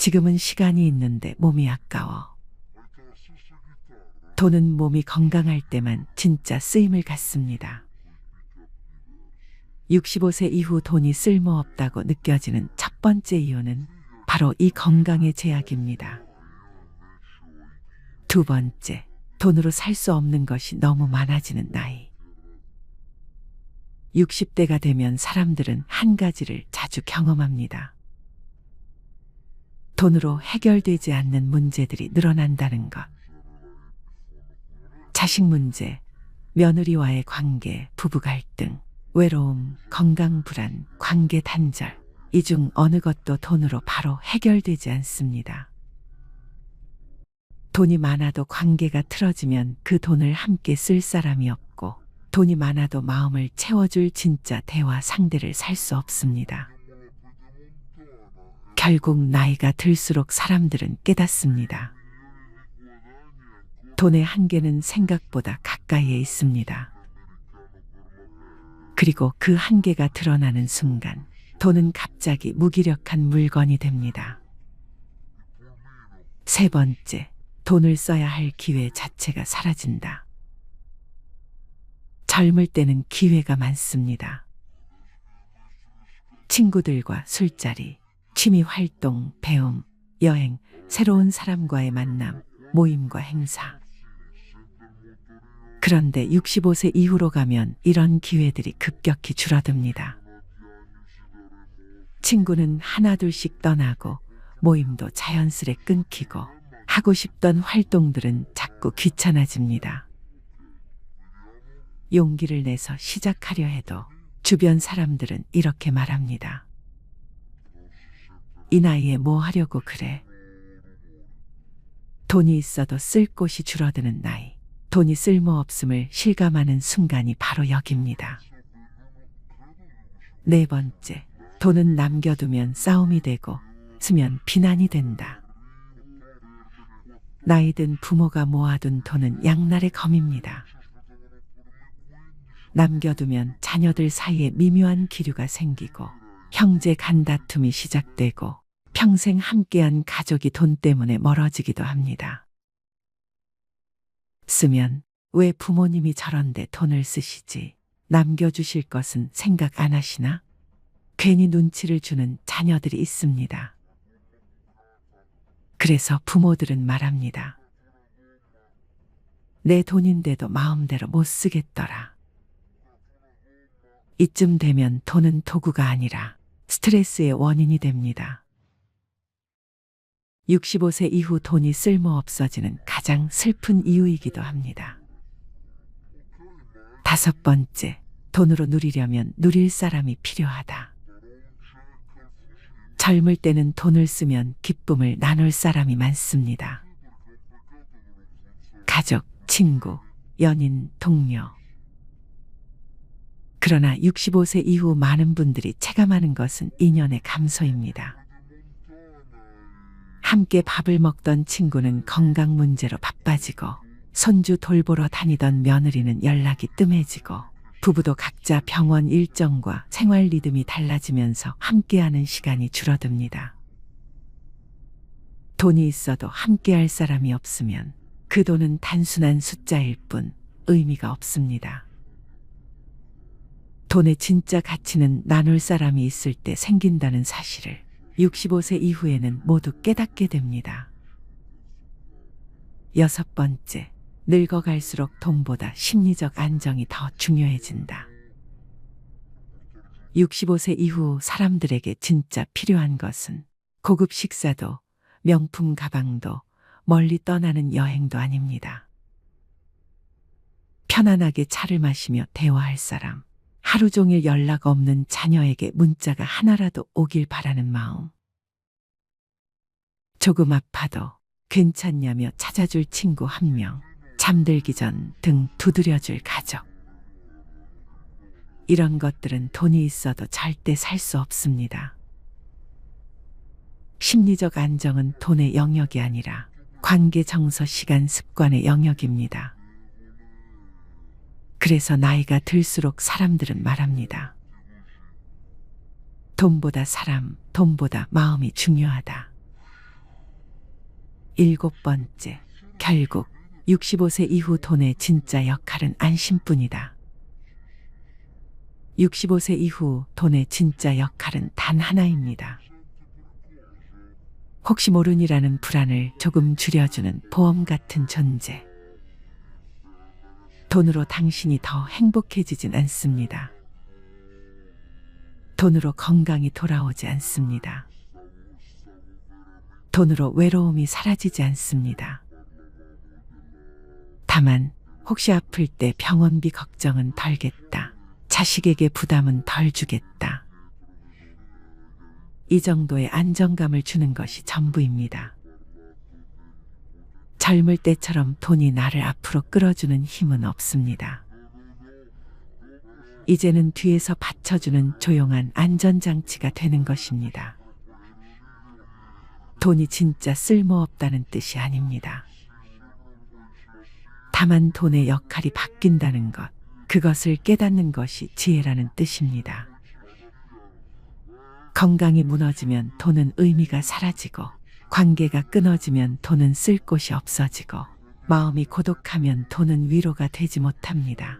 지금은 시간이 있는데 몸이 아까워. 돈은 몸이 건강할 때만 진짜 쓰임을 갖습니다. 65세 이후 돈이 쓸모없다고 느껴지는 첫 번째 이유는 바로 이 건강의 제약입니다. 두 번째, 돈으로 살 수 없는 것이 너무 많아지는 나이. 60대가 되면 사람들은 한 가지를 자주 경험합니다. 돈으로 해결되지 않는 문제들이 늘어난다는 것. 자식 문제, 며느리와의 관계, 부부 갈등, 외로움, 건강 불안, 관계 단절. 이 중 어느 것도 돈으로 바로 해결되지 않습니다. 돈이 많아도 관계가 틀어지면 그 돈을 함께 쓸 사람이 없고, 돈이 많아도 마음을 채워줄 진짜 대화 상대를 살 수 없습니다. 결국 나이가 들수록 사람들은 깨닫습니다. 돈의 한계는 생각보다 가까이에 있습니다. 그리고 그 한계가 드러나는 순간 돈은 갑자기 무기력한 물건이 됩니다. 세 번째, 돈을 써야 할 기회 자체가 사라진다. 젊을 때는 기회가 많습니다. 친구들과 술자리, 취미 활동, 배움, 여행, 새로운 사람과의 만남, 모임과 행사. 그런데 65세 이후로 가면 이런 기회들이 급격히 줄어듭니다. 친구는 하나둘씩 떠나고 모임도 자연스레 끊기고 하고 싶던 활동들은 자꾸 귀찮아집니다. 용기를 내서 시작하려 해도 주변 사람들은 이렇게 말합니다. 이 나이에 뭐 하려고 그래? 돈이 있어도 쓸 곳이 줄어드는 나이. 돈이 쓸모없음을 실감하는 순간이 바로 여기입니다. 네 번째, 돈은 남겨두면 싸움이 되고 쓰면 비난이 된다. 나이 든 부모가 모아둔 돈은 양날의 검입니다. 남겨두면 자녀들 사이에 미묘한 기류가 생기고 형제 간다툼이 시작되고 평생 함께한 가족이 돈 때문에 멀어지기도 합니다. 쓰면 왜 부모님이 저런데 돈을 쓰시지? 남겨주실 것은 생각 안 하시나? 괜히 눈치를 주는 자녀들이 있습니다. 그래서 부모들은 말합니다. 내 돈인데도 마음대로 못 쓰겠더라. 이쯤 되면 돈은 도구가 아니라 스트레스의 원인이 됩니다. 65세 이후 돈이 쓸모없어지는 가장 슬픈 이유이기도 합니다. 다섯 번째, 돈으로 누리려면 누릴 사람이 필요하다. 젊을 때는 돈을 쓰면 기쁨을 나눌 사람이 많습니다. 가족, 친구, 연인, 동료. 그러나 65세 이후 많은 분들이 체감하는 것은 인연의 감소입니다. 함께 밥을 먹던 친구는 건강 문제로 바빠지고 손주 돌보러 다니던 며느리는 연락이 뜸해지고 부부도 각자 병원 일정과 생활 리듬이 달라지면서 함께하는 시간이 줄어듭니다. 돈이 있어도 함께할 사람이 없으면 그 돈은 단순한 숫자일 뿐 의미가 없습니다. 돈의 진짜 가치는 나눌 사람이 있을 때 생긴다는 사실을 65세 이후에는 모두 깨닫게 됩니다. 여섯 번째, 늙어갈수록 돈보다 심리적 안정이 더 중요해진다. 65세 이후 사람들에게 진짜 필요한 것은 고급 식사도, 명품 가방도, 멀리 떠나는 여행도 아닙니다. 편안하게 차를 마시며 대화할 사람, 하루 종일 연락 없는 자녀에게 문자가 하나라도 오길 바라는 마음. 조금 아파도 괜찮냐며 찾아줄 친구 한 명, 잠들기 전 등 두드려줄 가족. 이런 것들은 돈이 있어도 절대 살 수 없습니다. 심리적 안정은 돈의 영역이 아니라 관계, 정서, 시간, 습관의 영역입니다. 그래서 나이가 들수록 사람들은 말합니다. 돈보다 사람, 돈보다 마음이 중요하다. 7번째, 결국 65세 이후 돈의 진짜 역할은 안심뿐이다. 65세 이후 돈의 진짜 역할은 단 하나입니다. 혹시 모르니라는 불안을 조금 줄여주는 보험 같은 존재. 돈으로 당신이 더 행복해지진 않습니다. 돈으로 건강이 돌아오지 않습니다. 돈으로 외로움이 사라지지 않습니다. 다만 혹시 아플 때 병원비 걱정은 덜겠다. 자식에게 부담은 덜 주겠다. 이 정도의 안정감을 주는 것이 전부입니다. 젊을 때처럼 돈이 나를 앞으로 끌어주는 힘은 없습니다. 이제는 뒤에서 받쳐주는 조용한 안전장치가 되는 것입니다. 돈이 진짜 쓸모없다는 뜻이 아닙니다. 다만 돈의 역할이 바뀐다는 것, 그것을 깨닫는 것이 지혜라는 뜻입니다. 건강이 무너지면 돈은 의미가 사라지고, 관계가 끊어지면 돈은 쓸 곳이 없어지고, 마음이 고독하면 돈은 위로가 되지 못합니다.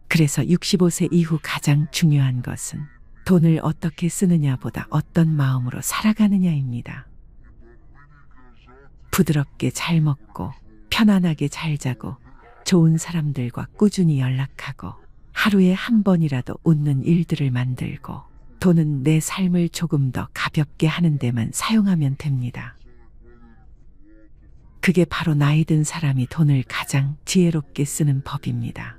그래서 65세 이후 가장 중요한 것은 돈을 어떻게 쓰느냐보다 어떤 마음으로 살아가느냐입니다. 부드럽게 잘 먹고, 편안하게 잘 자고, 좋은 사람들과 꾸준히 연락하고, 하루에 한 번이라도 웃는 일들을 만들고, 돈은 내 삶을 조금 더 가볍게 하는 데만 사용하면 됩니다. 그게 바로 나이 든 사람이 돈을 가장 지혜롭게 쓰는 법입니다.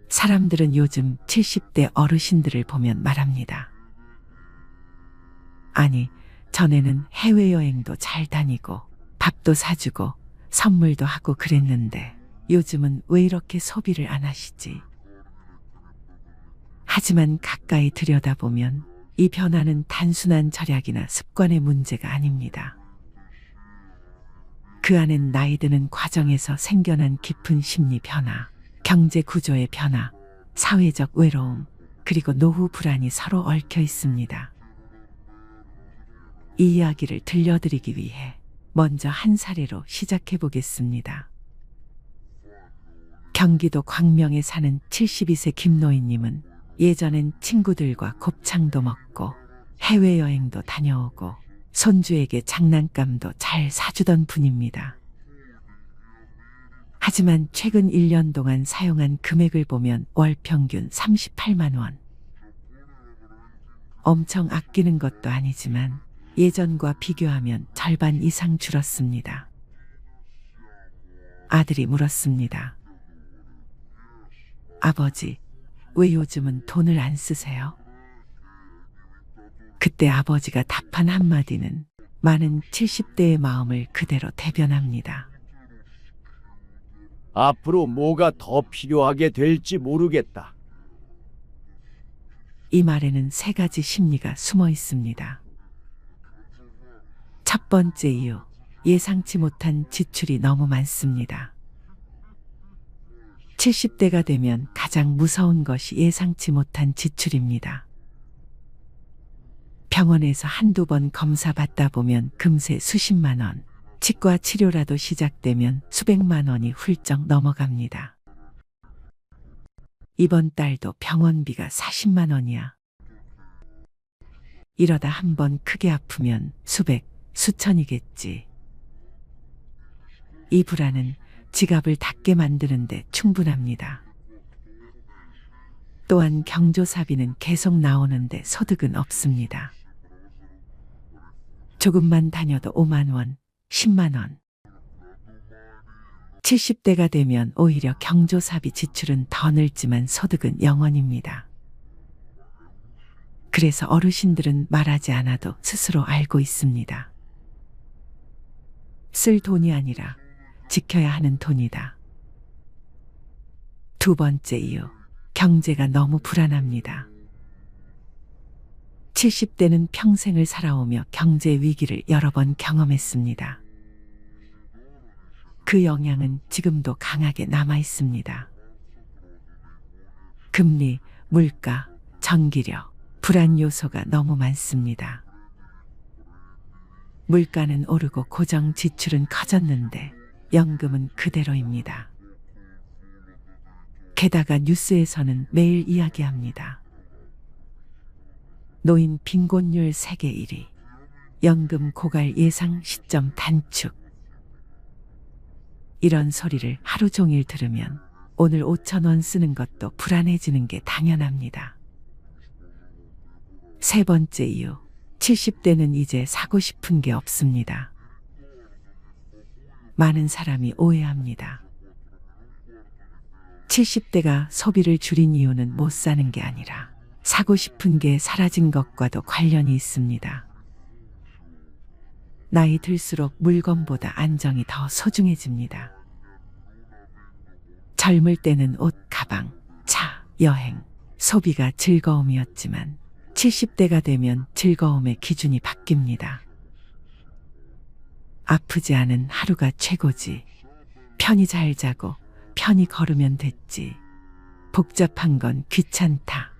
사람들은 요즘 70대 어르신들을 보면 말합니다. 아니, 전에는 해외여행도 잘 다니고, 밥도 사주고, 선물도 하고 그랬는데, 요즘은 왜 이렇게 소비를 안 하시지? 하지만 가까이 들여다보면 이 변화는 단순한 절약이나 습관의 문제가 아닙니다. 그 안엔 나이 드는 과정에서 생겨난 깊은 심리 변화, 경제 구조의 변화, 사회적 외로움, 그리고 노후 불안이 서로 얽혀 있습니다. 이 이야기를 들려드리기 위해 먼저 한 사례로 시작해 보겠습니다. 경기도 광명에 사는 72세 김노인님은 예전엔 친구들과 곱창도 먹고 해외여행도 다녀오고 손주에게 장난감도 잘 사주던 분입니다. 하지만 최근 1년 동안 사용한 금액을 보면 월 평균 38만 원. 엄청 아끼는 것도 아니지만 예전과 비교하면 절반 이상 줄었습니다. 아들이 물었습니다. 아버지, 왜 요즘은 돈을 안 쓰세요? 그때 아버지가 답한 한마디는 많은 70대의 마음을 그대로 대변합니다. 앞으로 뭐가 더 필요하게 될지 모르겠다. 이 말에는 세 가지 심리가 숨어 있습니다. 첫 번째 이유, 예상치 못한 지출이 너무 많습니다. 70대가 되면 가장 무서운 것이 예상치 못한 지출입니다. 병원에서 한두 번 검사 받다 보면 금세 수십만 원, 치과 치료라도 시작되면 수백만 원이 훌쩍 넘어갑니다. 이번 달도 병원비가 40만 원이야. 이러다 한 번 크게 아프면 수백, 수천이겠지. 이 불안은 지갑을 닫게 만드는데 충분합니다. 또한 경조사비는 계속 나오는데 소득은 없습니다. 조금만 다녀도 5만 원, 10만 원. 70대가 되면 오히려 경조사비 지출은 더 늘지만 소득은 0원입니다. 그래서 어르신들은 말하지 않아도 스스로 알고 있습니다. 쓸 돈이 아니라 지켜야 하는 돈이다. 두 번째 이유, 경제가 너무 불안합니다. 70대는 평생을 살아오며 경제 위기를 여러 번 경험했습니다. 그 영향은 지금도 강하게 남아 있습니다. 금리, 물가, 전기료, 불안 요소가 너무 많습니다. 물가는 오르고 고정 지출은 커졌는데 연금은 그대로입니다. 게다가 뉴스에서는 매일 이야기합니다. 노인 빈곤율 세계 1위, 연금 고갈 예상 시점 단축. 이런 소리를 하루 종일 들으면 오늘 5,000원 쓰는 것도 불안해지는 게 당연합니다. 세 번째 이유, 70대는 이제 사고 싶은 게 없습니다. 많은 사람이 오해합니다. 70대가 소비를 줄인 이유는 못 사는 게 아니라 사고 싶은 게 사라진 것과도 관련이 있습니다. 나이 들수록 물건보다 안정이 더 소중해집니다. 젊을 때는 옷, 가방, 차, 여행, 소비가 즐거움이었지만 70대가 되면 즐거움의 기준이 바뀝니다. 아프지 않은 하루가 최고지. 편히 잘 자고 편히 걸으면 됐지. 복잡한 건 귀찮다.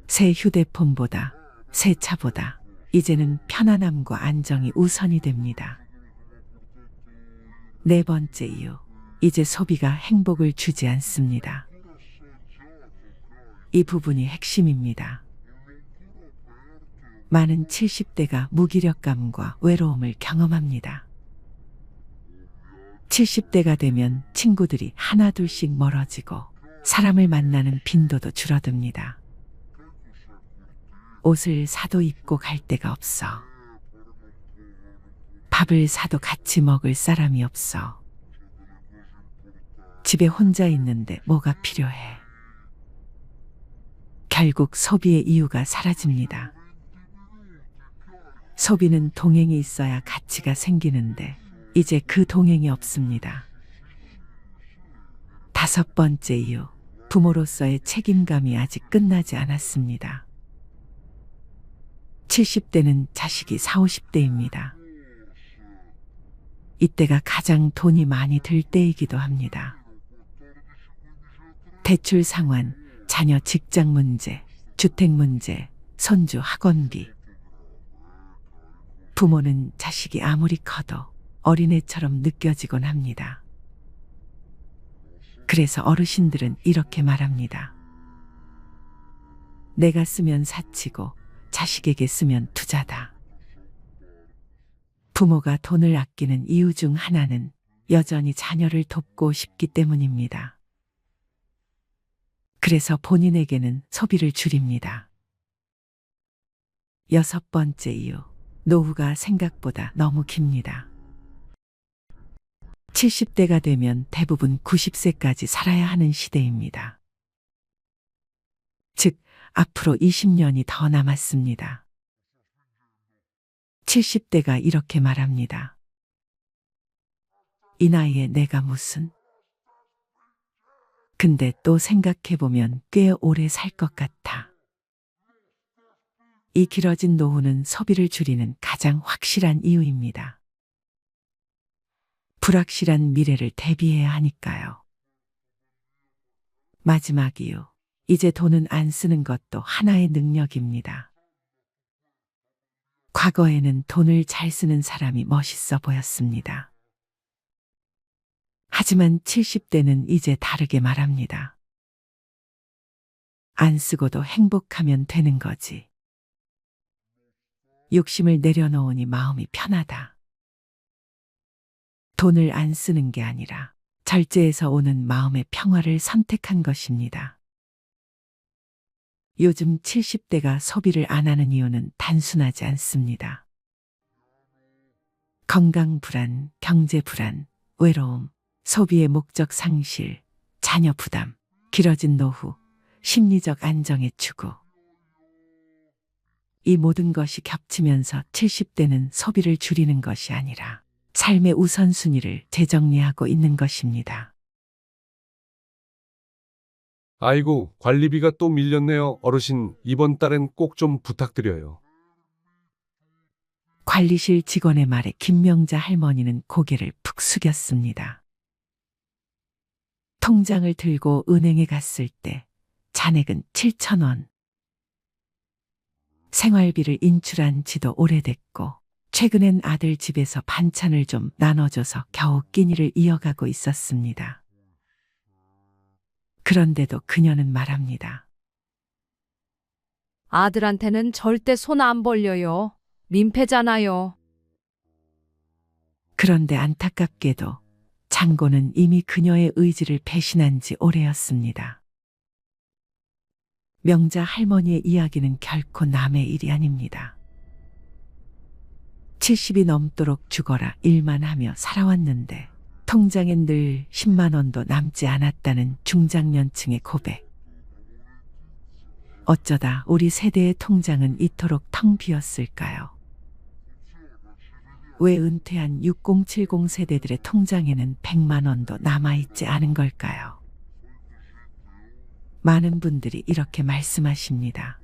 새 휴대폰보다, 새 차보다 이제는 편안함과 안정이 우선이 됩니다. 네 번째 이유, 이제 소비가 행복을 주지 않습니다. 이 부분이 핵심입니다. 많은 70대가 무기력감과 외로움을 경험합니다. 70대가 되면 친구들이 하나둘씩 멀어지고 사람을 만나는 빈도도 줄어듭니다. 옷을 사도 입고 갈 데가 없어. 밥을 사도 같이 먹을 사람이 없어. 집에 혼자 있는데 뭐가 필요해. 결국 소비의 이유가 사라집니다. 소비는 동행이 있어야 가치가 생기는데 이제 그 동행이 없습니다. 다섯 번째 이유, 부모로서의 책임감이 아직 끝나지 않았습니다. 70대는 자식이 40, 50대입니다. 이때가 가장 돈이 많이 들 때이기도 합니다. 대출 상환, 자녀 직장 문제, 주택 문제, 손주 학원비. 부모는 자식이 아무리 커도 어린애처럼 느껴지곤 합니다. 그래서 어르신들은 이렇게 말합니다. 내가 쓰면 사치고 자식에게 쓰면 투자다. 부모가 돈을 아끼는 이유 중 하나는 여전히 자녀를 돕고 싶기 때문입니다. 그래서 본인에게는 소비를 줄입니다. 여섯 번째 이유, 노후가 생각보다 너무 깁니다. 70대가 되면 대부분 90세까지 살아야 하는 시대입니다. 즉, 앞으로 20년이 더 남았습니다. 70대가 이렇게 말합니다. 이 나이에 내가 무슨? 근데 또 생각해보면 꽤 오래 살 것 같아. 이 길어진 노후는 소비를 줄이는 가장 확실한 이유입니다. 불확실한 미래를 대비해야 하니까요. 마지막 이유, 이제 돈은 안 쓰는 것도 하나의 능력입니다. 과거에는 돈을 잘 쓰는 사람이 멋있어 보였습니다. 하지만 70대는 이제 다르게 말합니다. 안 쓰고도 행복하면 되는 거지. 욕심을 내려놓으니 마음이 편하다. 돈을 안 쓰는 게 아니라 절제에서 오는 마음의 평화를 선택한 것입니다. 요즘 70대가 소비를 안 하는 이유는 단순하지 않습니다. 건강 불안, 경제 불안, 외로움, 소비의 목적 상실, 자녀 부담, 길어진 노후, 심리적 안정의 추구. 이 모든 것이 겹치면서 70대는 소비를 줄이는 것이 아니라 삶의 우선순위를 재정리하고 있는 것입니다. 아이고, 관리비가 또 밀렸네요. 어르신, 이번 달엔 꼭 좀 부탁드려요. 관리실 직원의 말에 김명자 할머니는 고개를 푹 숙였습니다. 통장을 들고 은행에 갔을 때 잔액은 7,000원. 생활비를 인출한 지도 오래됐고 최근엔 아들 집에서 반찬을 좀 나눠줘서 겨우 끼니를 이어가고 있었습니다. 그런데도 그녀는 말합니다. 아들한테는 절대 손 안 벌려요. 민폐잖아요. 그런데 안타깝게도 장고는 이미 그녀의 의지를 배신한 지 오래였습니다. 명자 할머니의 이야기는 결코 남의 일이 아닙니다. 70이 넘도록 죽어라 일만 하며 살아왔는데 통장엔 늘 10만 원도 남지 않았다는 중장년층의 고백. 어쩌다 우리 세대의 통장은 이토록 텅 비었을까요? 왜 은퇴한 6070 세대들의 통장에는 100만 원도 남아있지 않은 걸까요? 많은 분들이 이렇게 말씀하십니다.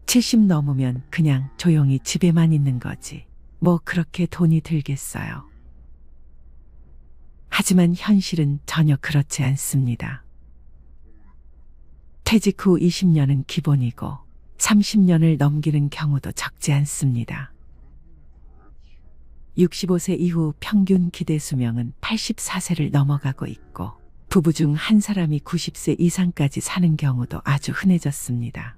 70 넘으면 그냥 조용히 집에만 있는 거지. 뭐 그렇게 돈이 들겠어요. 하지만 현실은 전혀 그렇지 않습니다. 퇴직 후 20년은 기본이고 30년을 넘기는 경우도 적지 않습니다. 65세 이후 평균 기대 수명은 84세를 넘어가고 있고 부부 중 한 사람이 90세 이상까지 사는 경우도 아주 흔해졌습니다.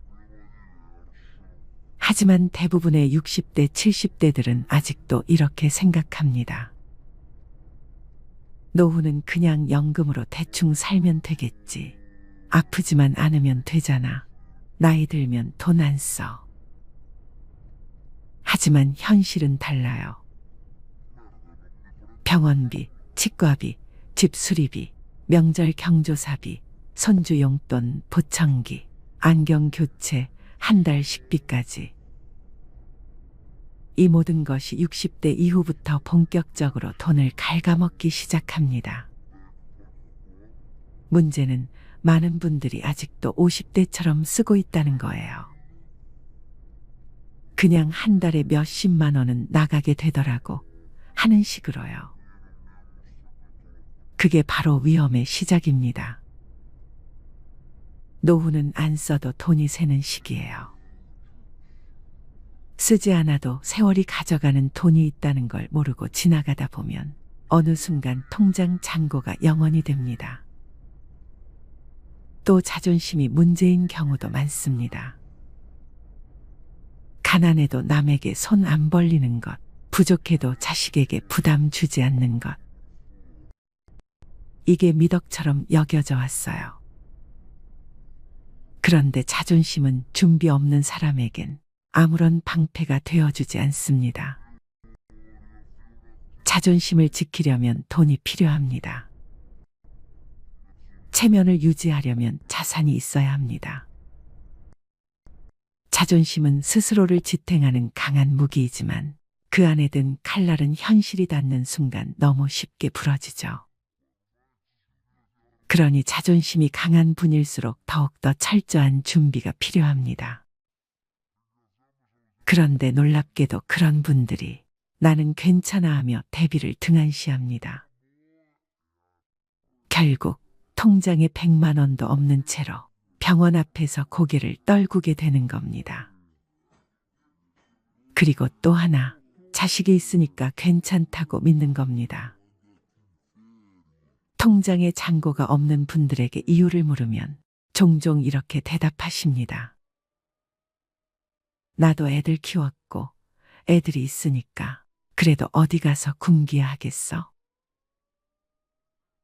하지만 대부분의 60대, 70대들은 아직도 이렇게 생각합니다. 노후는 그냥 연금으로 대충 살면 되겠지. 아프지만 않으면 되잖아. 나이 들면 돈 안 써. 하지만 현실은 달라요. 병원비, 치과비, 집 수리비, 명절 경조사비, 손주 용돈, 보청기, 안경 교체, 한 달 식비까지. 이 모든 것이 60대 이후부터 본격적으로 돈을 갉아먹기 시작합니다. 문제는 많은 분들이 아직도 50대처럼 쓰고 있다는 거예요. 그냥 한 달에 몇십만 원은 나가게 되더라고 하는 식으로요. 그게 바로 위험의 시작입니다. 노후는 안 써도 돈이 새는 시기예요. 쓰지 않아도 세월이 가져가는 돈이 있다는 걸 모르고 지나가다 보면 어느 순간 통장 잔고가 0원이 됩니다. 또 자존심이 문제인 경우도 많습니다. 가난해도 남에게 손 안 벌리는 것, 부족해도 자식에게 부담 주지 않는 것. 이게 미덕처럼 여겨져 왔어요. 그런데 자존심은 준비 없는 사람에겐 아무런 방패가 되어주지 않습니다. 자존심을 지키려면 돈이 필요합니다. 체면을 유지하려면 자산이 있어야 합니다. 자존심은 스스로를 지탱하는 강한 무기이지만 그 안에 든 칼날은 현실이 닿는 순간 너무 쉽게 부러지죠. 그러니 자존심이 강한 분일수록 더욱더 철저한 준비가 필요합니다. 그런데 놀랍게도 그런 분들이 나는 괜찮아 하며 대비를 등한시합니다. 결국 통장에 100만 원도 없는 채로 병원 앞에서 고개를 떨구게 되는 겁니다. 그리고 또 하나, 자식이 있으니까 괜찮다고 믿는 겁니다. 통장에 잔고가 없는 분들에게 이유를 물으면 종종 이렇게 대답하십니다. 나도 애들 키웠고 애들이 있으니까 그래도 어디 가서 굶기야 하겠어?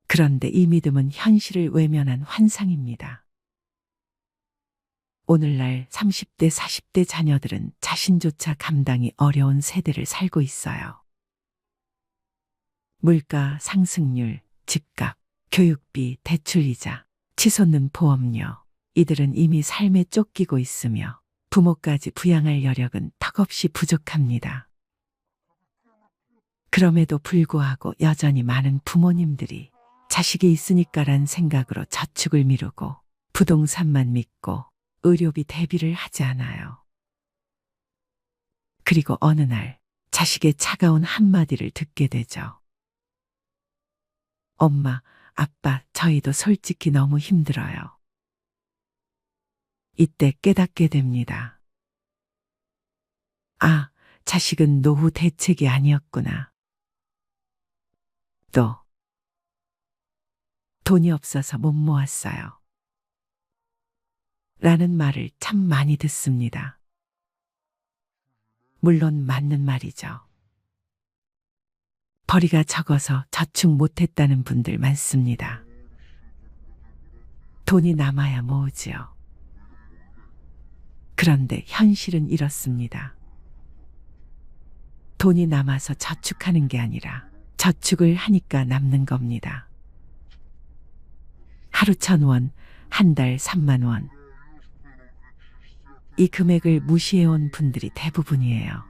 그런데 이 믿음은 현실을 외면한 환상입니다. 오늘날 30대, 40대 자녀들은 자신조차 감당이 어려운 세대를 살고 있어요. 물가 상승률, 집값, 교육비, 대출이자, 치솟는 보험료, 이들은 이미 삶에 쫓기고 있으며 부모까지 부양할 여력은 턱없이 부족합니다. 그럼에도 불구하고 여전히 많은 부모님들이 자식이 있으니까란 생각으로 저축을 미루고 부동산만 믿고 의료비 대비를 하지 않아요. 그리고 어느 날 자식의 차가운 한마디를 듣게 되죠. 엄마, 아빠, 저희도 솔직히 너무 힘들어요. 이때 깨닫게 됩니다. 아, 자식은 노후 대책이 아니었구나. 또, 돈이 없어서 못 모았어요. 라는 말을 참 많이 듣습니다. 물론 맞는 말이죠. 벌이가 적어서 저축 못했다는 분들 많습니다. 돈이 남아야 모으지요. 그런데 현실은 이렇습니다. 돈이 남아서 저축하는 게 아니라 저축을 하니까 남는 겁니다. 하루 1,000원, 한 달 3만 원. 이 금액을 무시해온 분들이 대부분이에요.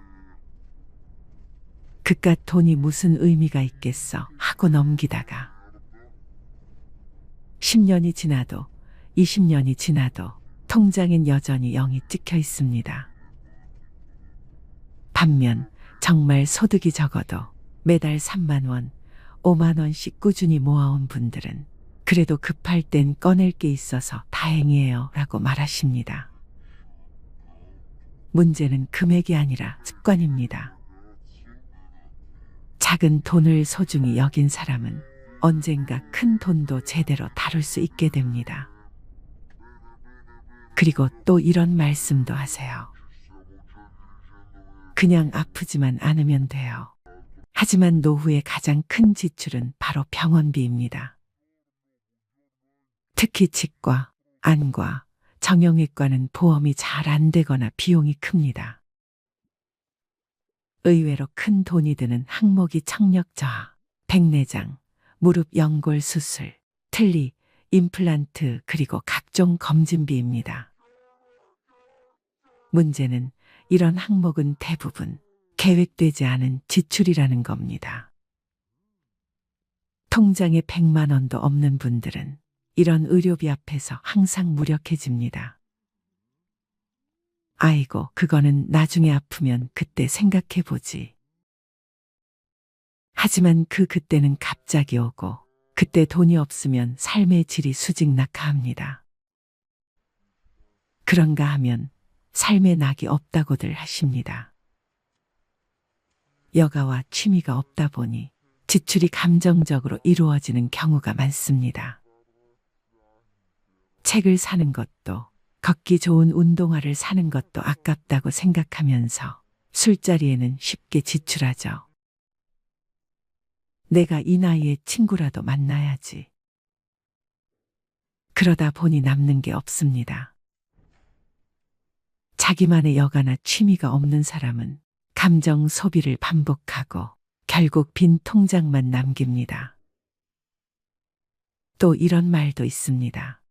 그깟 돈이 무슨 의미가 있겠어 하고 넘기다가 10년이 지나도 20년이 지나도 통장엔 여전히 0이 찍혀 있습니다. 반면 정말 소득이 적어도 매달 3만 원, 5만 원씩 꾸준히 모아온 분들은 그래도 급할 땐 꺼낼 게 있어서 다행이에요 라고 말하십니다. 문제는 금액이 아니라 습관입니다. 작은 돈을 소중히 여긴 사람은 언젠가 큰 돈도 제대로 다룰 수 있게 됩니다. 그리고 또 이런 말씀도 하세요. 그냥 아프지만 않으면 돼요. 하지만 노후의 가장 큰 지출은 바로 병원비입니다. 특히 치과, 안과, 정형외과는 보험이 잘 안 되거나 비용이 큽니다. 의외로 큰 돈이 드는 항목이 청력 저하, 백내장, 무릎 연골 수술, 틀니, 임플란트 그리고 각종 검진비입니다. 문제는 이런 항목은 대부분 계획되지 않은 지출이라는 겁니다. 통장에 100만 원도 없는 분들은 이런 의료비 앞에서 항상 무력해집니다. 아이고, 그거는 나중에 아프면 그때 생각해보지. 하지만 그때는 갑자기 오고 그때 돈이 없으면 삶의 질이 수직낙하합니다. 그런가 하면 삶의 낙이 없다고들 하십니다. 여가와 취미가 없다 보니 지출이 감정적으로 이루어지는 경우가 많습니다. 책을 사는 것도 걷기 좋은 운동화를 사는 것도 아깝다고 생각하면서 술자리에는 쉽게 지출하죠. 내가 이 나이에 친구라도 만나야지. 그러다 보니 남는 게 없습니다. 자기만의 여가나 취미가 없는 사람은 감정 소비를 반복하고 결국 빈 통장만 남깁니다. 또 이런 말도 있습니다.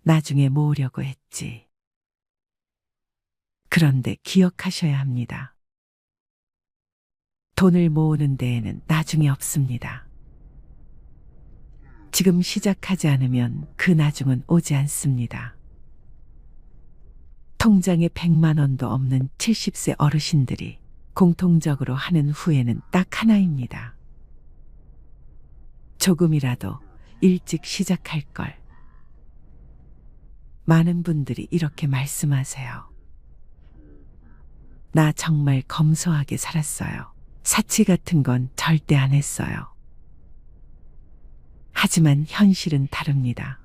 나중에 모으려고 했지. 그런데 기억하셔야 합니다. 돈을 모으는 데에는 나중이 없습니다. 지금 시작하지 않으면 그 나중은 오지 않습니다. 통장에 100만 원도 없는 70세 어르신들이 공통적으로 하는 후회는 딱 하나입니다. 조금이라도 일찍 시작할 걸. 많은 분들이 이렇게 말씀하세요. 나 정말 검소하게 살았어요. 사치 같은 건 절대 안 했어요. 하지만 현실은 다릅니다.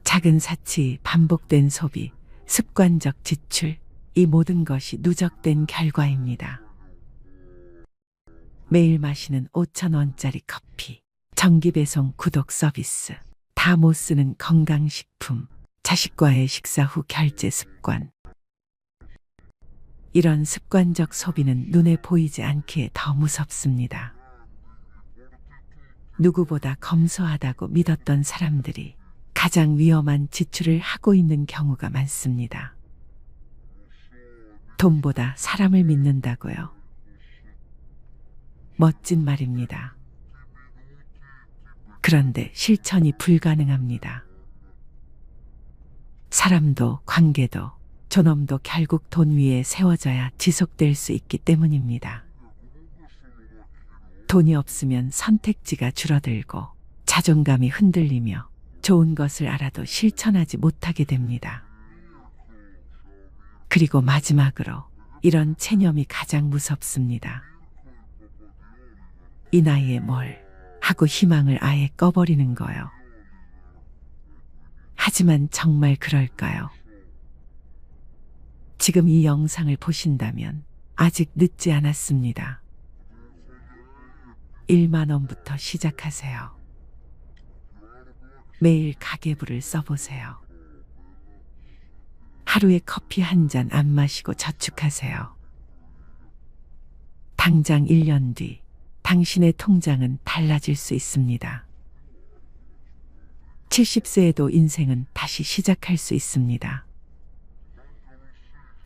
작은 사치, 반복된 소비, 습관적 지출, 이 모든 것이 누적된 결과입니다. 매일 마시는 5,000원짜리 커피, 정기배송 구독 서비스, 다 못 쓰는 건강식품, 자식과의 식사 후 결제 습관. 이런 습관적 소비는 눈에 보이지 않기에 더 무섭습니다. 누구보다 검소하다고 믿었던 사람들이 가장 위험한 지출을 하고 있는 경우가 많습니다. 돈보다 사람을 믿는다고요. 멋진 말입니다. 그런데 실천이 불가능합니다. 사람도 관계도 존엄도 결국 돈 위에 세워져야 지속될 수 있기 때문입니다. 돈이 없으면 선택지가 줄어들고 자존감이 흔들리며 좋은 것을 알아도 실천하지 못하게 됩니다. 그리고 마지막으로 이런 체념이 가장 무섭습니다. 이 나이에 뭘 하고 희망을 아예 꺼버리는 거요. 하지만 정말 그럴까요? 지금 이 영상을 보신다면 아직 늦지 않았습니다. 1만 원부터 시작하세요. 매일 가계부를 써보세요. 하루에 커피 한 잔 안 마시고 저축하세요. 당장 1년 뒤 당신의 통장은 달라질 수 있습니다. 70세에도 인생은 다시 시작할 수 있습니다.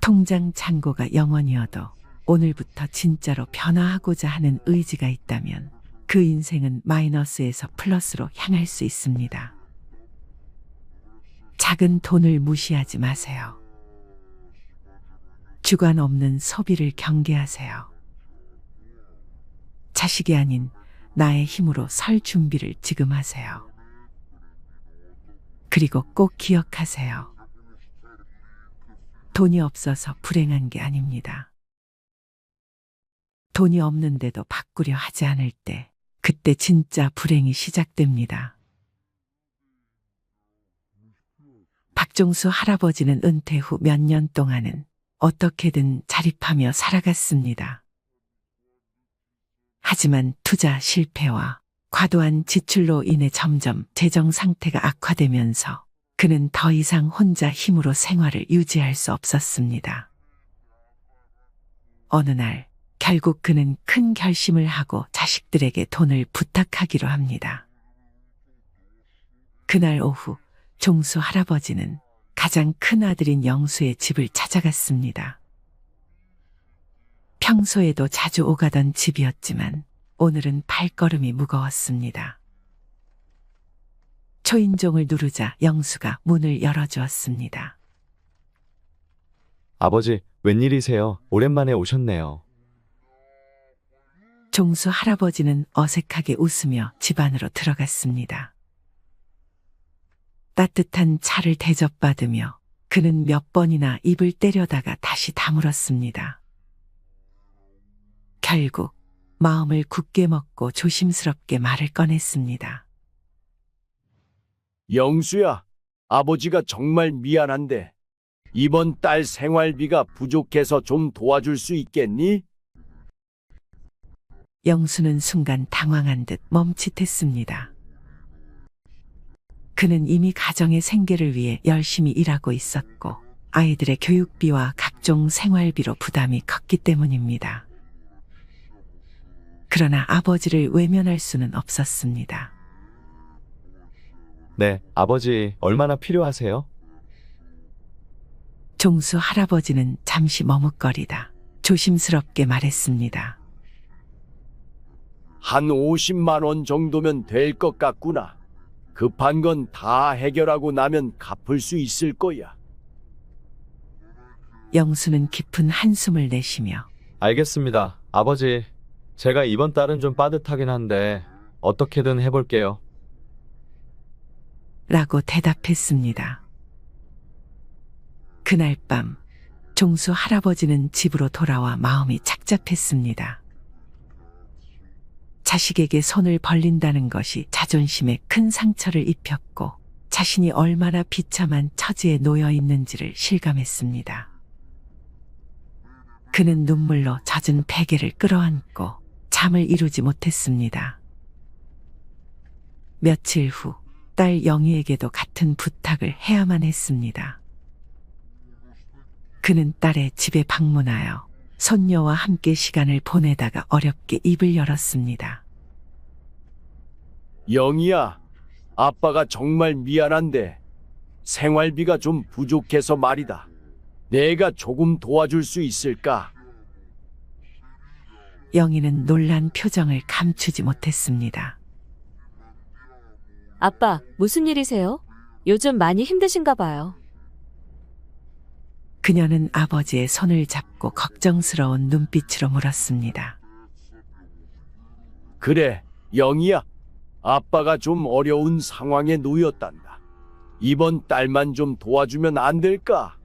통장 잔고가 0원이어도 오늘부터 진짜로 변화하고자 하는 의지가 있다면 그 인생은 마이너스에서 플러스로 향할 수 있습니다. 작은 돈을 무시하지 마세요. 주관 없는 소비를 경계하세요. 자식이 아닌 나의 힘으로 설 준비를 지금 하세요. 그리고 꼭 기억하세요. 돈이 없어서 불행한 게 아닙니다. 돈이 없는데도 바꾸려 하지 않을 때, 그때 진짜 불행이 시작됩니다. 박종수 할아버지는 은퇴 후 몇 년 동안은 어떻게든 자립하며 살아갔습니다. 하지만 투자 실패와 과도한 지출로 인해 점점 재정 상태가 악화되면서 그는 더 이상 혼자 힘으로 생활을 유지할 수 없었습니다. 어느 날 결국 그는 큰 결심을 하고 자식들에게 돈을 부탁하기로 합니다. 그날 오후 종수 할아버지는 가장 큰 아들인 영수의 집을 찾아갔습니다. 평소에도 자주 오가던 집이었지만 오늘은 발걸음이 무거웠습니다. 초인종을 누르자 영수가 문을 열어주었습니다. 아버지, 웬일이세요? 오랜만에 오셨네요. 종수 할아버지는 어색하게 웃으며 집 안으로 들어갔습니다. 따뜻한 차를 대접받으며 그는 몇 번이나 입을 때려다가 다시 다물었습니다. 결국 마음을 굳게 먹고 조심스럽게 말을 꺼냈습니다. 영수야, 아버지가 정말 미안한데 이번 달 생활비가 부족해서 좀 도와줄 수 있겠니? 영수는 순간 당황한 듯 멈칫했습니다. 그는 이미 가정의 생계를 위해 열심히 일하고 있었고 아이들의 교육비와 각종 생활비로 부담이 컸기 때문입니다. 그러나 아버지를 외면할 수는 없었습니다. 네, 아버지, 얼마나 필요하세요? 종수 할아버지는 잠시 머뭇거리다 조심스럽게 말했습니다. 한 50만 원 정도면 될 것 같구나. 급한 건 다 해결하고 나면 갚을 수 있을 거야. 영수는 깊은 한숨을 내쉬며 알겠습니다. 아버지, 제가 이번 달은 좀 빠듯하긴 한데 어떻게든 해볼게요. 라고 대답했습니다. 그날 밤 종수 할아버지는 집으로 돌아와 마음이 착잡했습니다. 자식에게 손을 벌린다는 것이 자존심에 큰 상처를 입혔고 자신이 얼마나 비참한 처지에 놓여 있는지를 실감했습니다. 그는 눈물로 젖은 베개를 끌어안고 잠을 이루지 못했습니다. 며칠 후 딸 영희에게도 같은 부탁을 해야만 했습니다. 그는 딸의 집에 방문하여 손녀와 함께 시간을 보내다가 어렵게 입을 열었습니다. 영희야, 아빠가 정말 미안한데 생활비가 좀 부족해서 말이다. 내가 조금 도와줄 수 있을까? 영희는 놀란 표정을 감추지 못했습니다. 아빠, 무슨 일이세요? 요즘 많이 힘드신가 봐요. 그녀는 아버지의 손을 잡고 걱정스러운 눈빛으로 물었습니다. 그래, 영희야. 아빠가 좀 어려운 상황에 놓였단다. 이번 달만 좀 도와주면 안 될까?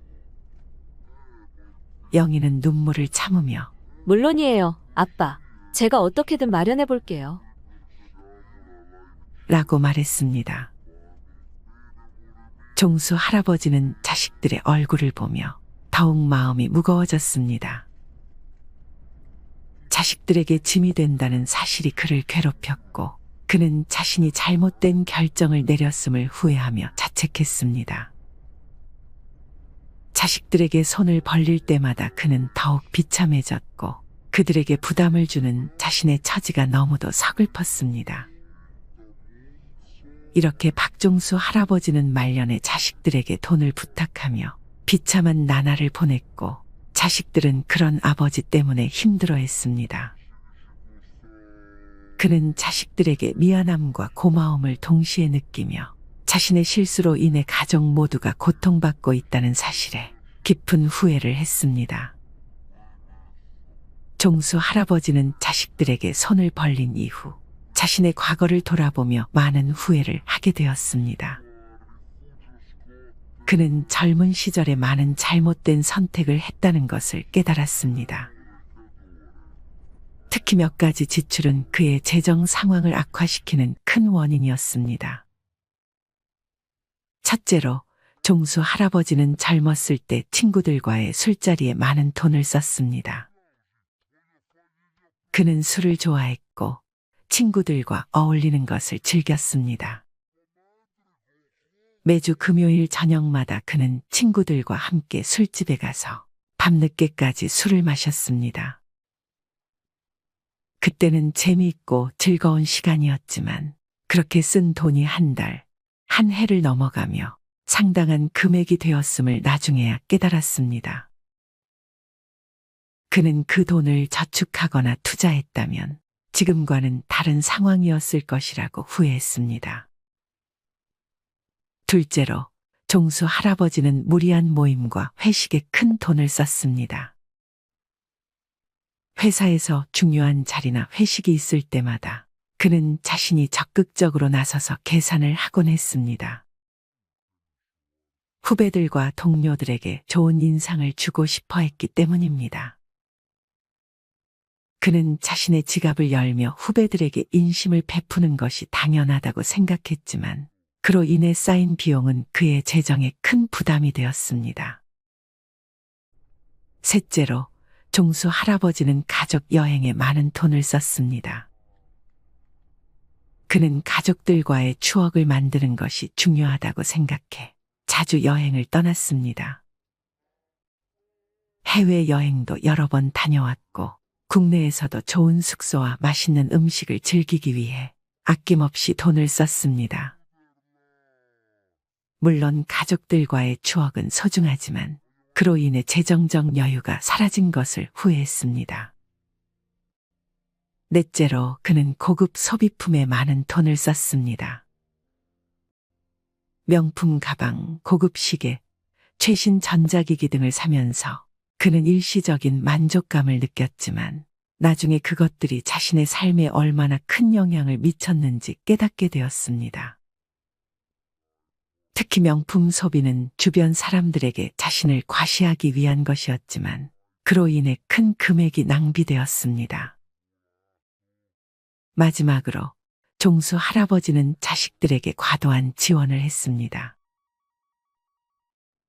영희는 눈물을 참으며 물론이에요, 아빠. 제가 어떻게든 마련해 볼게요. 라고 말했습니다. 종수 할아버지는 자식들의 얼굴을 보며 더욱 마음이 무거워졌습니다. 자식들에게 짐이 된다는 사실이 그를 괴롭혔고 그는 자신이 잘못된 결정을 내렸음을 후회하며 자책했습니다. 자식들에게 손을 벌릴 때마다 그는 더욱 비참해졌고 그들에게 부담을 주는 자신의 처지가 너무도 서글펐습니다. 이렇게 박종수 할아버지는 말년에 자식들에게 돈을 부탁하며 비참한 나날을 보냈고 자식들은 그런 아버지 때문에 힘들어했습니다. 그는 자식들에게 미안함과 고마움을 동시에 느끼며 자신의 실수로 인해 가족 모두가 고통받고 있다는 사실에 깊은 후회를 했습니다. 종수 할아버지는 자식들에게 손을 벌린 이후 자신의 과거를 돌아보며 많은 후회를 하게 되었습니다. 그는 젊은 시절에 많은 잘못된 선택을 했다는 것을 깨달았습니다. 특히 몇 가지 지출은 그의 재정 상황을 악화시키는 큰 원인이었습니다. 첫째로, 종수 할아버지는 젊었을 때 친구들과의 술자리에 많은 돈을 썼습니다. 그는 술을 좋아했고 친구들과 어울리는 것을 즐겼습니다. 매주 금요일 저녁마다 그는 친구들과 함께 술집에 가서 밤늦게까지 술을 마셨습니다. 그때는 재미있고 즐거운 시간이었지만 그렇게 쓴 돈이 한 달, 한 해를 넘어가며 상당한 금액이 되었음을 나중에야 깨달았습니다. 그는 그 돈을 저축하거나 투자했다면 지금과는 다른 상황이었을 것이라고 후회했습니다. 둘째로, 종수 할아버지는 무리한 모임과 회식에 큰 돈을 썼습니다. 회사에서 중요한 자리나 회식이 있을 때마다 그는 자신이 적극적으로 나서서 계산을 하곤 했습니다. 후배들과 동료들에게 좋은 인상을 주고 싶어 했기 때문입니다. 그는 자신의 지갑을 열며 후배들에게 인심을 베푸는 것이 당연하다고 생각했지만 그로 인해 쌓인 비용은 그의 재정에 큰 부담이 되었습니다. 셋째로, 종수 할아버지는 가족 여행에 많은 돈을 썼습니다. 그는 가족들과의 추억을 만드는 것이 중요하다고 생각해 자주 여행을 떠났습니다. 해외여행도 여러 번 다녀왔고 국내에서도 좋은 숙소와 맛있는 음식을 즐기기 위해 아낌없이 돈을 썼습니다. 물론 가족들과의 추억은 소중하지만 그로 인해 재정적 여유가 사라진 것을 후회했습니다. 넷째로, 그는 고급 소비품에 많은 돈을 썼습니다. 명품 가방, 고급 시계, 최신 전자기기 등을 사면서 그는 일시적인 만족감을 느꼈지만 나중에 그것들이 자신의 삶에 얼마나 큰 영향을 미쳤는지 깨닫게 되었습니다. 특히 명품 소비는 주변 사람들에게 자신을 과시하기 위한 것이었지만 그로 인해 큰 금액이 낭비되었습니다. 마지막으로 종수 할아버지는 자식들에게 과도한 지원을 했습니다.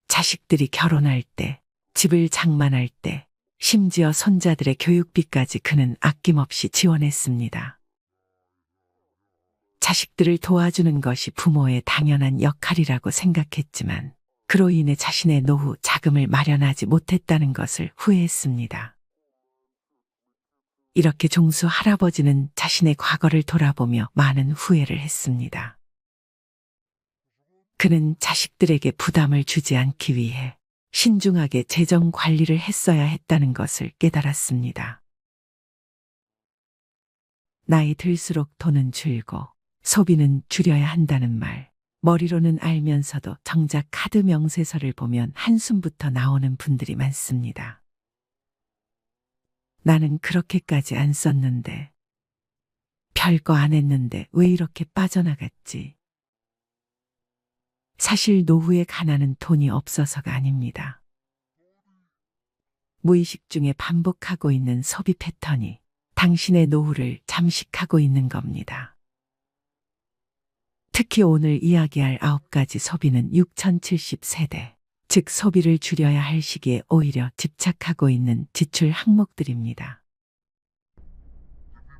자식들이 결혼할 때, 집을 장만할 때, 심지어 손자들의 교육비까지 그는 아낌없이 지원했습니다. 자식들을 도와주는 것이 부모의 당연한 역할이라고 생각했지만 그로 인해 자신의 노후 자금을 마련하지 못했다는 것을 후회했습니다. 이렇게 종수 할아버지는 자신의 과거를 돌아보며 많은 후회를 했습니다. 그는 자식들에게 부담을 주지 않기 위해 신중하게 재정 관리를 했어야 했다는 것을 깨달았습니다. 나이 들수록 돈은 줄고 소비는 줄여야 한다는 말, 머리로는 알면서도 정작 카드 명세서를 보면 한숨부터 나오는 분들이 많습니다. 나는 그렇게까지 안 썼는데 별거 안 했는데 왜 이렇게 빠져나갔지? 사실 노후의 가난은 돈이 없어서가 아닙니다. 무의식 중에 반복하고 있는 소비 패턴이 당신의 노후를 잠식하고 있는 겁니다. 특히 오늘 이야기할 9가지 소비는 6070세대, 즉 소비를 줄여야 할 시기에 오히려 집착하고 있는 지출 항목들입니다.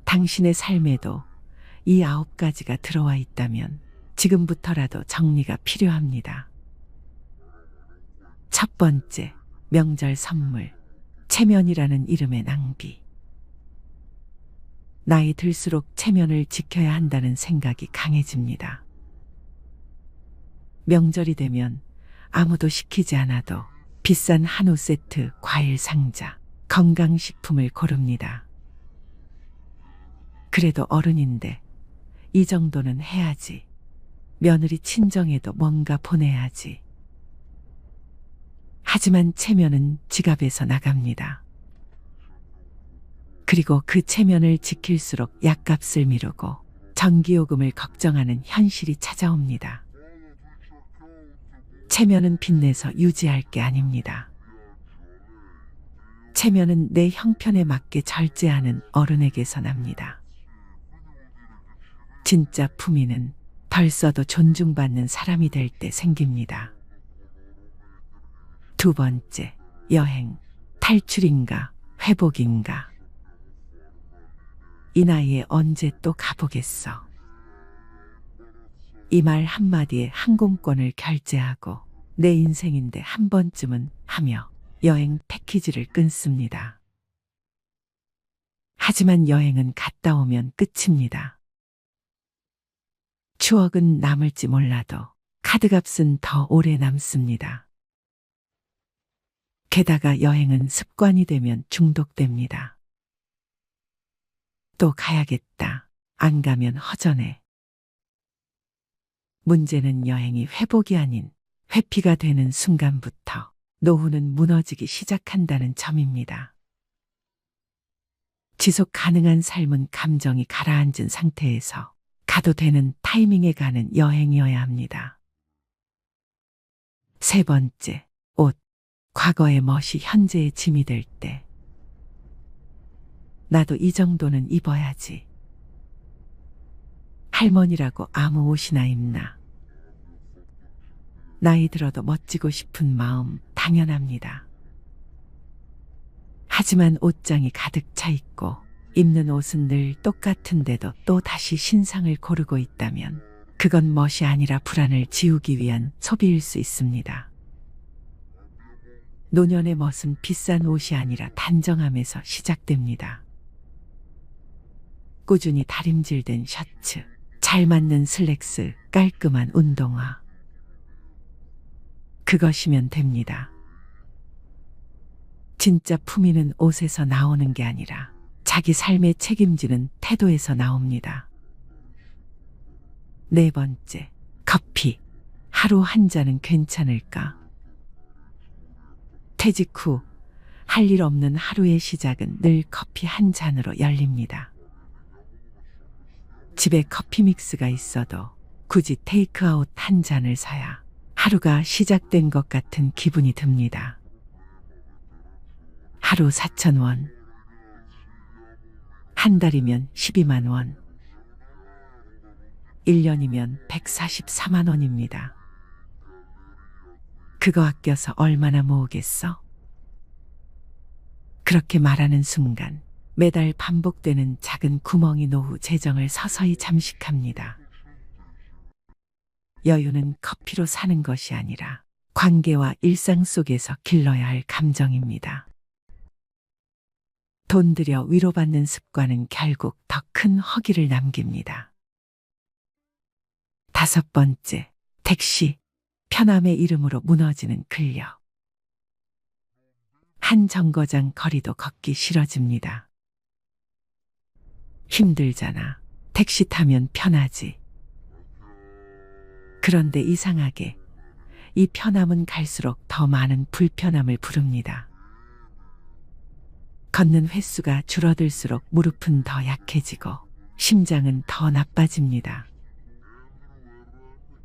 당신의 삶에도 이 9가지가 들어와 있다면 지금부터라도 정리가 필요합니다. 첫 번째, 명절 선물, 체면이라는 이름의 낭비. 나이 들수록 체면을 지켜야 한다는 생각이 강해집니다. 명절이 되면 아무도 시키지 않아도 비싼 한우 세트, 과일 상자, 건강식품을 고릅니다. 그래도 어른인데 이 정도는 해야지. 며느리 친정에도 뭔가 보내야지. 하지만 체면은 지갑에서 나갑니다. 그리고 그 체면을 지킬수록 약값을 미루고 전기요금을 걱정하는 현실이 찾아옵니다. 체면은 빚내서 유지할 게 아닙니다. 체면은 내 형편에 맞게 절제하는 어른에게서 납니다. 진짜 품위는 덜 써도 존중받는 사람이 될 때 생깁니다. 두 번째, 여행, 탈출인가, 회복인가. 이 나이에 언제 또 가보겠어. 이 말 한마디에 항공권을 결제하고 내 인생인데 한 번쯤은 하며 여행 패키지를 끊습니다. 하지만 여행은 갔다 오면 끝입니다. 추억은 남을지 몰라도 카드값은 더 오래 남습니다. 게다가 여행은 습관이 되면 중독됩니다. 또 가야겠다. 안 가면 허전해. 문제는 여행이 회복이 아닌 회피가 되는 순간부터 노후는 무너지기 시작한다는 점입니다. 지속 가능한 삶은 감정이 가라앉은 상태에서 가도 되는 타이밍에 가는 여행이어야 합니다. 세 번째, 옷. 과거의 멋이 현재의 짐이 될 때. 나도 이 정도는 입어야지. 할머니라고 아무 옷이나 입나. 나이 들어도 멋지고 싶은 마음 당연합니다. 하지만 옷장이 가득 차 있고 입는 옷은 늘 똑같은데도 또 다시 신상을 고르고 있다면 그건 멋이 아니라 불안을 지우기 위한 소비일 수 있습니다. 노년의 멋은 비싼 옷이 아니라 단정함에서 시작됩니다. 꾸준히 다림질된 셔츠, 잘 맞는 슬랙스, 깔끔한 운동화. 그것이면 됩니다. 진짜 품위는 옷에서 나오는 게 아니라 자기 삶에 책임지는 태도에서 나옵니다. 네 번째, 커피. 하루 한 잔은 괜찮을까? 퇴직 후 할 일 없는 하루의 시작은 늘 커피 한 잔으로 열립니다. 집에 커피 믹스가 있어도 굳이 테이크아웃 한 잔을 사야 하루가 시작된 것 같은 기분이 듭니다. 하루 4,000원. 한 달이면 12만 원. 1년이면 144만 원입니다. 그거 아껴서 얼마나 모으겠어? 그렇게 말하는 순간 매달 반복되는 작은 구멍이 노후 재정을 서서히 잠식합니다. 여유는 커피로 사는 것이 아니라 관계와 일상 속에서 길러야 할 감정입니다. 돈 들여 위로받는 습관은 결국 더 큰 허기를 남깁니다. 다섯 번째, 택시. 편함의 이름으로 무너지는 근력. 한 정거장 거리도 걷기 싫어집니다. 힘들잖아. 택시 타면 편하지. 그런데 이상하게 이 편함은 갈수록 더 많은 불편함을 부릅니다. 걷는 횟수가 줄어들수록 무릎은 더 약해지고 심장은 더 나빠집니다.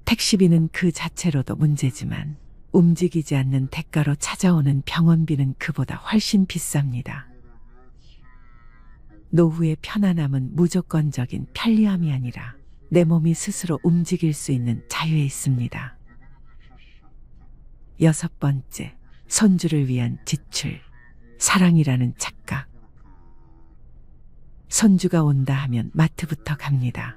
택시비는 그 자체로도 문제지만 움직이지 않는 대가로 찾아오는 병원비는 그보다 훨씬 비쌉니다. 노후의 편안함은 무조건적인 편리함이 아니라 내 몸이 스스로 움직일 수 있는 자유에 있습니다. 6번째, 손주를 위한 지출. 사랑이라는 착각. 손주가 온다 하면 마트부터 갑니다.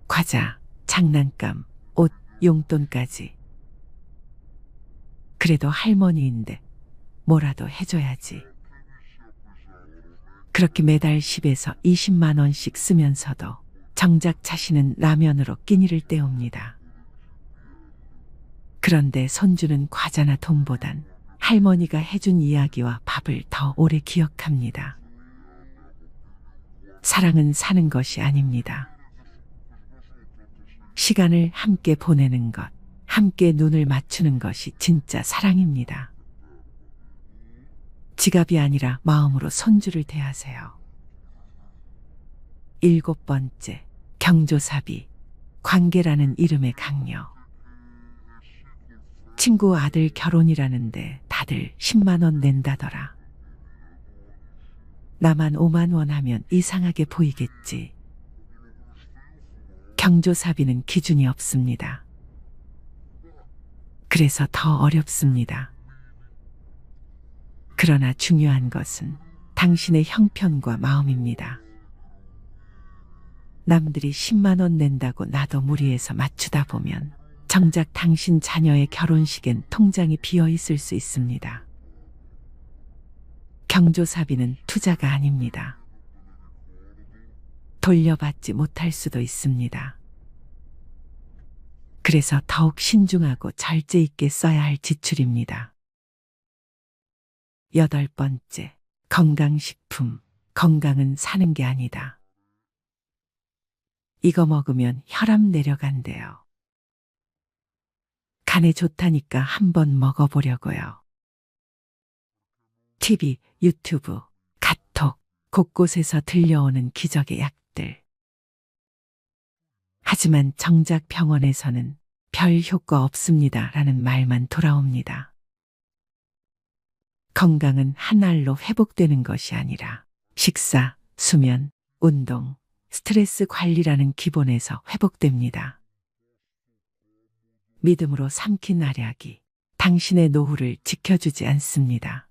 과자, 장난감, 옷, 용돈까지. 그래도 할머니인데 뭐라도 해줘야지. 그렇게 매달 10에서 20만 원씩 쓰면서도 정작 자신은 라면으로 끼니를 때웁니다. 그런데 손주는 과자나 돈보단 할머니가 해준 이야기와 밥을 더 오래 기억합니다. 사랑은 사는 것이 아닙니다. 시간을 함께 보내는 것, 함께 눈을 맞추는 것이 진짜 사랑입니다. 지갑이 아니라 마음으로 손주를 대하세요. 7번째, 경조사비. 관계라는 이름의 강요. 친구 아들 결혼이라는데 다들 10만 원 낸다더라. 나만 5만 원 하면 이상하게 보이겠지. 경조사비는 기준이 없습니다. 그래서 더 어렵습니다. 그러나 중요한 것은 당신의 형편과 마음입니다. 남들이 10만 원 낸다고 나도 무리해서 맞추다 보면 정작 당신 자녀의 결혼식엔 통장이 비어 있을 수 있습니다. 경조사비는 투자가 아닙니다. 돌려받지 못할 수도 있습니다. 그래서 더욱 신중하고 절제 있게 써야 할 지출입니다. 8번째, 건강식품. 건강은 사는 게 아니다. 이거 먹으면 혈압 내려간대요. 간에 좋다니까 한번 먹어보려고요. TV, 유튜브, 카톡, 곳곳에서 들려오는 기적의 약들. 하지만 정작 병원에서는 별 효과 없습니다 라는 말만 돌아옵니다. 건강은 한 알로 회복되는 것이 아니라 식사, 수면, 운동, 스트레스 관리라는 기본에서 회복됩니다. 믿음으로 삼킨 알약이 당신의 노후를 지켜주지 않습니다.